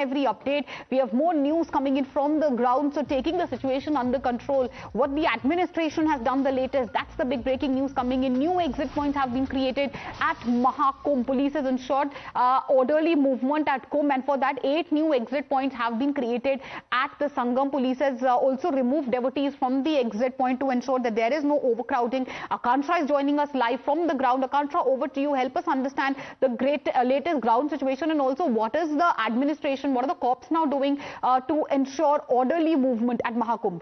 every update. We have more news coming in from the ground, so taking the situation under control. What the administration has done the latest, that's the big breaking news coming in. New exit points have been created at Mahakumbh. Police has ensured orderly movement at Kumbh, and for that 8 new exit points have been created at the Sangam. Police has also removed devotees from the exit point to ensure that there is no overcrowding. Akanksha is joining us live from the ground. Akanksha, over to you. Help us understand the latest ground situation, and also what is the administration, what are the cops now doing to ensure orderly movement at Mahakumbh?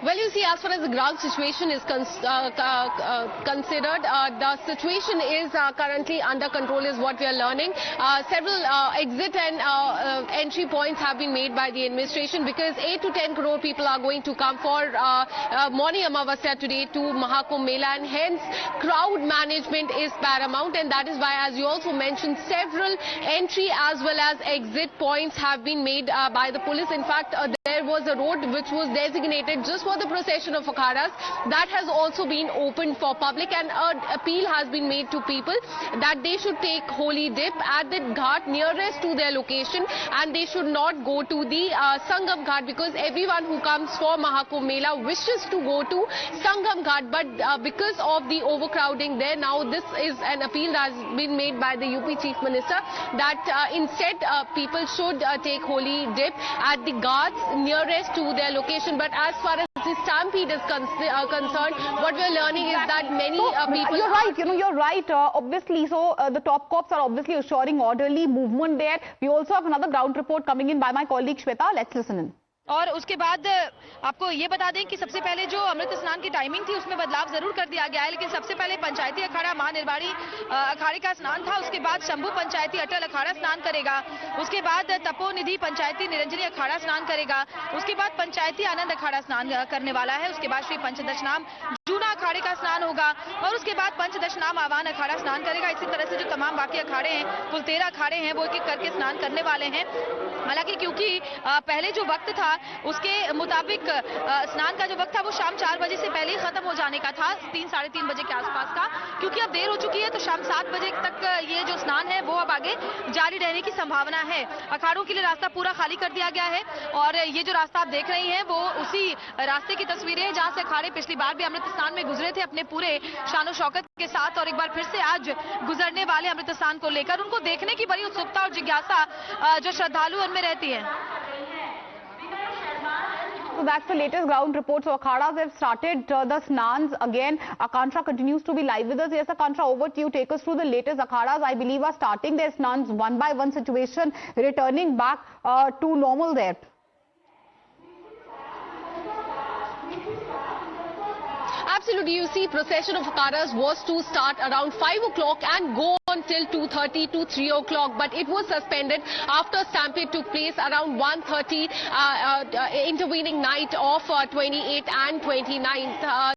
Well, you see, as far as the ground situation is considered, the situation is currently under control is what we are learning. Several exit and entry points have been made by the administration because 8 to 10 crore people are going to come for morning Amavasya today to Mahakumbh Mela, and hence crowd management is paramount, and that is why, as you also mentioned, several entry as well as exit points have been made by the police. In fact, there was a road which was designated just for the procession of akhadas that has also been opened for public, and an appeal has been made to people that they should take holy dip at the ghat nearest to their location, and they should not go to the Sangam Ghat, because everyone who comes for Mahakumbh Mela wishes to go to Sangam Ghat, but because of the overcrowding there, now this is an appeal that has been made by the UP Chief Minister that instead people should take holy dip at the ghats nearest to their location. But as far as the stampede is concerned, what we're learning is that many people... You're right, you're right, obviously. So the top cops are obviously assuring orderly movement there. We also have another ground report coming in by my colleague Shweta. Let's listen in. और उसके बाद आपको ये बता दें कि सबसे पहले जो अमृत स्नान की टाइमिंग थी उसमें बदलाव जरूर कर दिया गया है, लेकिन सबसे पहले पंचायती अखाड़ा महानिर्वाणी अखाड़े का स्नान था, उसके बाद शंभू पंचायती अटल अखाड़ा स्नान करेगा, उसके बाद तपोनिधि पंचायती निरंजनी अखाड़ा स्नान करेगा, उसके बाद पंचायती आनंद अखाड़ा स्नान करने वाला है, उसके बाद श्री पंचदशनाम जूना अखाड़े का स्नान होगा, और उसके बाद पंचदशनाम आवाहन अखाड़ा स्नान करेगा। इसी तरह से जो तमाम बाकी अखाड़े हैं, कुल 13 अखाड़े हैं, वो एक एक करके स्नान करने वाले हैं। हालांकि क्योंकि पहले जो वक्त था उसके मुताबिक स्नान का जो वक्त था वो शाम 4 बजे से पहले ही खत्म हो जाने का था, 3 साढ़े 3 बजे के आसपास का। क्योंकि अब देर हो चुकी है तो शाम 7 बजे तक ये जो स्नान है वो अब आगे जारी रहने की संभावना है। अखाड़ों के लिए रास्ता पूरा खाली कर दिया गया है, और ये जो रास्ता आप देख रही हैं वो उसी रास्ते की तस्वीरें हैं जहां से अखाड़े पिछली बार भी अमृत स्नान में गुजरे थे अपने पूरे शानो शौकत के साथ, और एक बार फिर से आज गुजरने वाले अमृत स्नान को लेकर उनको देखने की बड़ी उत्सुकता और जिज्ञासा जो श्रद्धालु उनमें रहती है। So that's the latest ground report. So akhadas have started the snans again. Akanksha continues to be live with us. Yes, Akanksha, over to you. Take us through the latest. Akhadas, I believe, are starting their snans one by one, situation returning back to normal there. Absolutely. You see, procession of akhadas was to start around 5 o'clock and go on till 2:30 to 3 o'clock, but it was suspended after stampede took place around 1:30 intervening night of 28th and 29th.